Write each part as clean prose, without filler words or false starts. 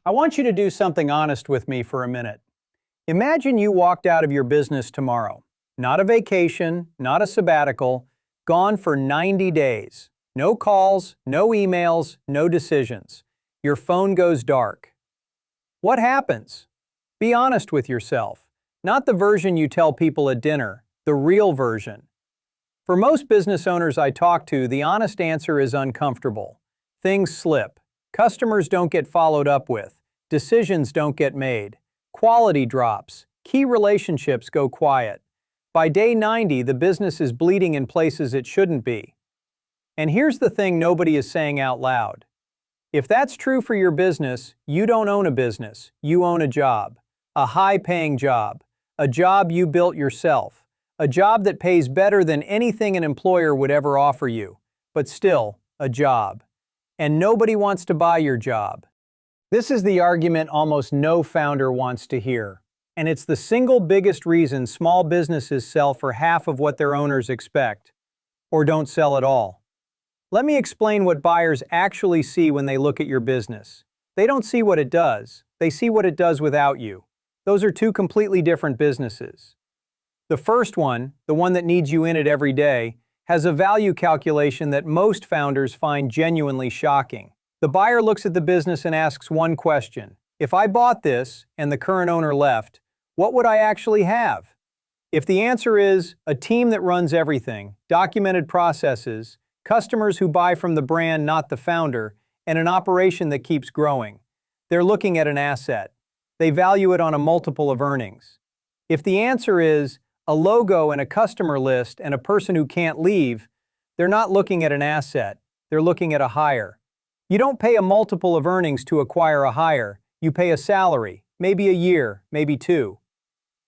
I want you to do something honest with me for a minute. Imagine you walked out of your business tomorrow. Not a vacation, not a sabbatical, gone for 90 days. No calls, no emails, no decisions. Your phone goes dark. What happens? Be honest with yourself. Not the version you tell people at dinner, the real version. For most business owners I talk to, the honest answer is uncomfortable. Things slip. Customers don't get followed up with. Decisions don't get made. Quality drops. Key relationships go quiet. By day 90, the business is bleeding in places it shouldn't be. And here's the thing nobody is saying out loud. If that's true for your business, you don't own a business, you own a job. A high-paying job. A job you built yourself. A job that pays better than anything an employer would ever offer you. But still, a job. And nobody wants to buy your job. This is the argument almost no founder wants to hear. And it's the single biggest reason small businesses sell for half of what their owners expect. Or don't sell at all. Let me explain what buyers actually see when they look at your business. They don't see what it does. They see what it does without you. Those are two completely different businesses. The first one, the one that needs you in it every day, has a value calculation that most founders find genuinely shocking. The buyer looks at the business and asks one question. If I bought this and the current owner left, what would I actually have? If the answer is a team that runs everything, documented processes, customers who buy from the brand, not the founder, and an operation that keeps growing, they're looking at an asset. They value it on a multiple of earnings. If the answer is a logo and a customer list and a person who can't leave, they're not looking at an asset, they're looking at a hire. You don't pay a multiple of earnings to acquire a hire, you pay a salary, maybe a year, maybe two.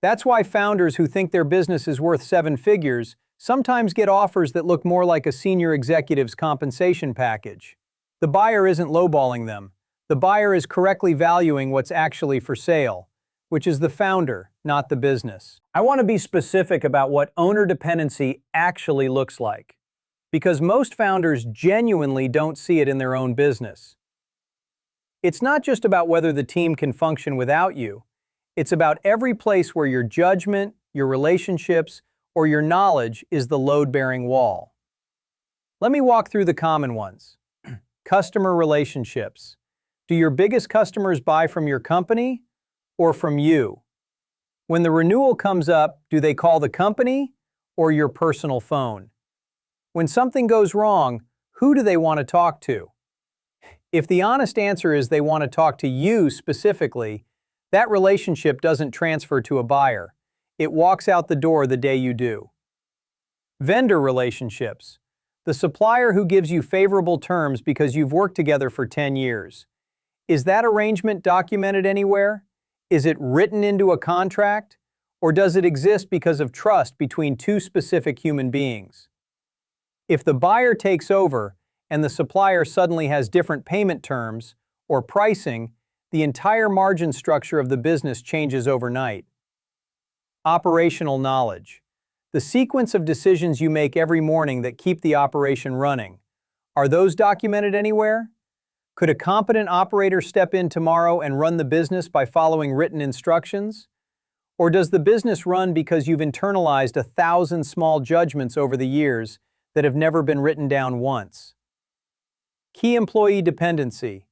That's why founders who think their business is worth 7 figures sometimes get offers that look more like a senior executive's compensation package. The buyer isn't lowballing them. The buyer is correctly valuing what's actually for sale, which is the founder, not the business. I want to be specific about what owner dependency actually looks like, because most founders genuinely don't see it in their own business. It's not just about whether the team can function without you. It's about every place where your judgment, your relationships, or your knowledge is the load-bearing wall. Let me walk through the common ones. Customer relationships. Do your biggest customers buy from your company or from you? When the renewal comes up, do they call the company or your personal phone? When something goes wrong, who do they want to talk to? If the honest answer is they want to talk to you specifically, that relationship doesn't transfer to a buyer. It walks out the door the day you do. Vendor relationships. The supplier who gives you favorable terms because you've worked together for 10 years. Is that arrangement documented anywhere? Is it written into a contract? Or does it exist because of trust between two specific human beings? If the buyer takes over and the supplier suddenly has different payment terms or pricing, the entire margin structure of the business changes overnight. Operational knowledge. The sequence of decisions you make every morning that keep the operation running. Are those documented anywhere? Could a competent operator step in tomorrow and run the business by following written instructions? Or does the business run because you've internalized 1,000 small judgments over the years that have never been written down once? Key employee dependency.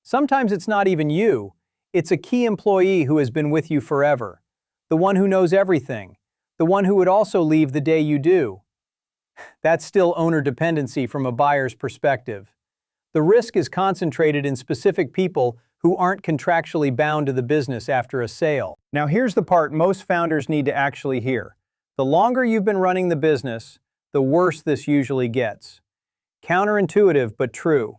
Sometimes it's not even you. It's a key employee who has been with you forever. The one who knows everything. The one who would also leave the day you do. That's still owner dependency from a buyer's perspective. The risk is concentrated in specific people who aren't contractually bound to the business after a sale. Now here's the part most founders need to actually hear. The longer you've been running the business, the worse this usually gets. Counterintuitive, but true.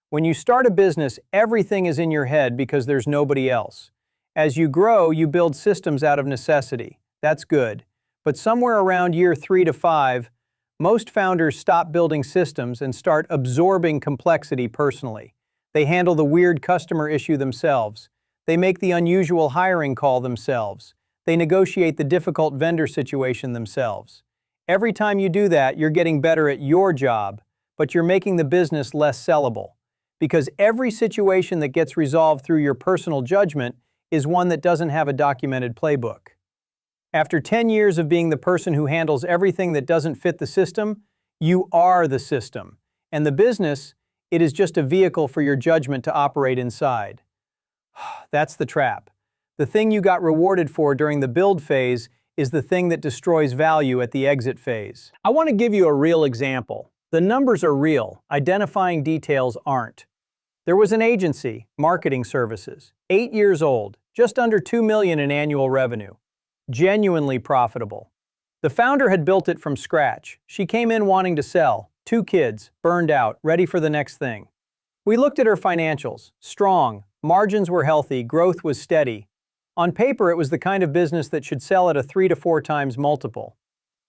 When you start a business, everything is in your head because there's nobody else. As you grow, you build systems out of necessity. That's good. But somewhere around year 3 to 5, most founders stop building systems and start absorbing complexity personally. They handle the weird customer issue themselves. They make the unusual hiring call themselves. They negotiate the difficult vendor situation themselves. Every time you do that, you're getting better at your job, but you're making the business less sellable. because every situation that gets resolved through your personal judgment is one that doesn't have a documented playbook. After 10 years of being the person who handles everything that doesn't fit the system, you are the system. And the business, it is just a vehicle for your judgment to operate inside. That's the trap. The thing you got rewarded for during the build phase is the thing that destroys value at the exit phase. I want to give you a real example. The numbers are real, identifying details aren't. There was an agency, marketing services, 8 years old, just under $2 million in annual revenue. Genuinely profitable. The founder had built it from scratch. She came in wanting to sell, 2 kids, burned out, ready for the next thing. We looked at her financials, strong, margins were healthy, growth was steady. On paper, it was the kind of business that should sell at a 3 to 4 times multiple.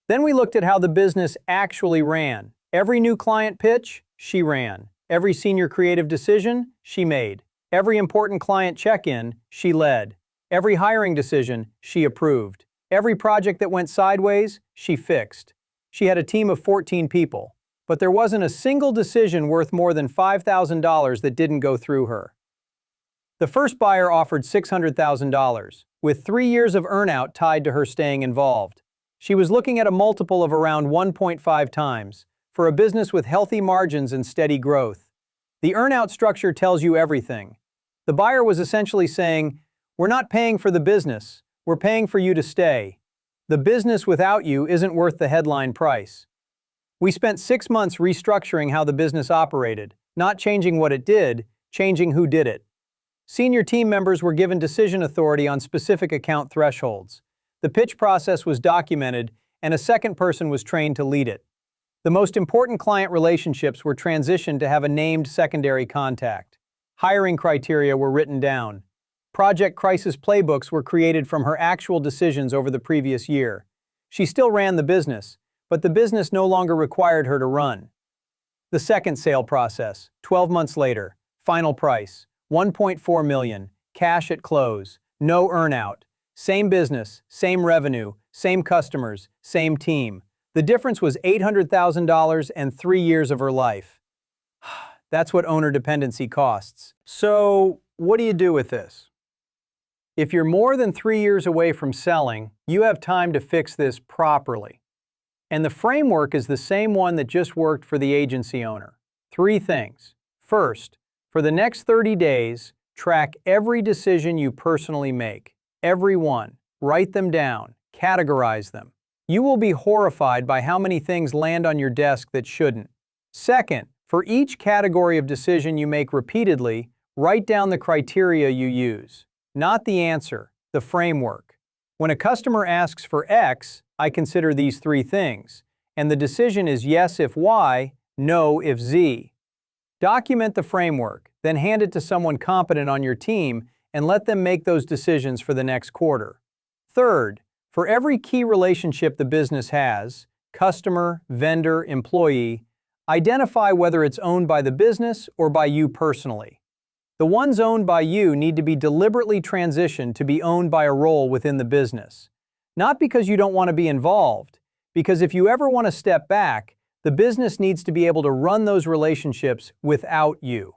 Then we looked at how the business actually ran. Every new client pitch, she ran. Every senior creative decision, she made. Every important client check-in, she led. Every hiring decision, she approved. Every project that went sideways, she fixed. She had a team of 14 people, but there wasn't a single decision worth more than $5,000 that didn't go through her. The first buyer offered $600,000, with 3 years of earnout tied to her staying involved. She was looking at a multiple of around 1.5 times, for a business with healthy margins and steady growth. The earnout structure tells you everything. The buyer was essentially saying, "We're not paying for the business, we're paying for you to stay. The business without you isn't worth the headline price." We spent 6 months restructuring how the business operated, not changing what it did, changing who did it. Senior team members were given decision authority on specific account thresholds. The pitch process was documented, and a second person was trained to lead it. The most important client relationships were transitioned to have a named secondary contact. Hiring criteria were written down. Project crisis playbooks were created from her actual decisions over the previous year. She still ran the business, but the business no longer required her to run. The second sale process, 12 months later, final price, $1.4 million, cash at close, no earnout, same business, same revenue, same customers, same team. The difference was $800,000 and 3 years of her life. That's what owner dependency costs. So, what do you do with this? If you're more than 3 years away from selling, you have time to fix this properly. And the framework is the same one that just worked for the agency owner. 3 things. First, for the next 30 days, track every decision you personally make. Every one. Write them down. Categorize them. You will be horrified by how many things land on your desk that shouldn't. Second, for each category of decision you make repeatedly, write down the criteria you use. Not the answer, the framework. When a customer asks for X, I consider these 3 things, and the decision is yes if Y, no if Z. Document the framework, then hand it to someone competent on your team and let them make those decisions for the next quarter. Third, for every key relationship the business has, customer, vendor, employee, identify whether it's owned by the business or by you personally. The ones owned by you need to be deliberately transitioned to be owned by a role within the business. Not because you don't want to be involved, because if you ever want to step back, the business needs to be able to run those relationships without you.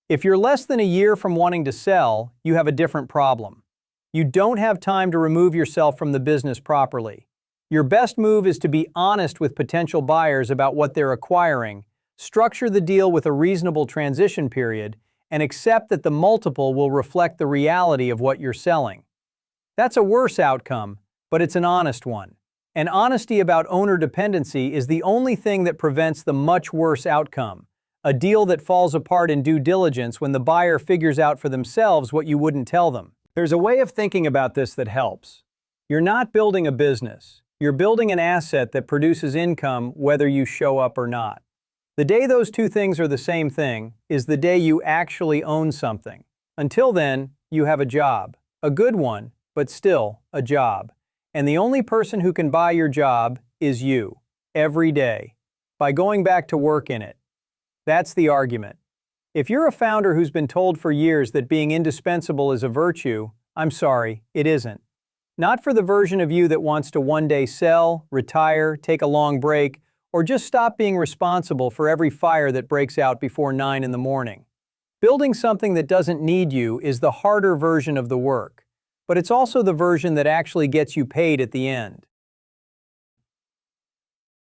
If you're less than a year from wanting to sell, you have a different problem. You don't have time to remove yourself from the business properly. Your best move is to be honest with potential buyers about what they're acquiring, structure the deal with a reasonable transition period, and accept that the multiple will reflect the reality of what you're selling. That's a worse outcome, but it's an honest one. And honesty about owner dependency is the only thing that prevents the much worse outcome, a deal that falls apart in due diligence when the buyer figures out for themselves what you wouldn't tell them. There's a way of thinking about this that helps. You're not building a business. You're building an asset that produces income whether you show up or not. The day those 2 things are the same thing is the day you actually own something. Until then, you have a job. A good one, but still a job. And the only person who can buy your job is you, every day, by going back to work in it. That's the argument. If you're a founder who's been told for years that being indispensable is a virtue, I'm sorry, it isn't. Not for the version of you that wants to one day sell, retire, take a long break, Or just stop being responsible for every fire that breaks out before 9 in the morning. Building something that doesn't need you is the harder version of the work, but it's also the version that actually gets you paid at the end.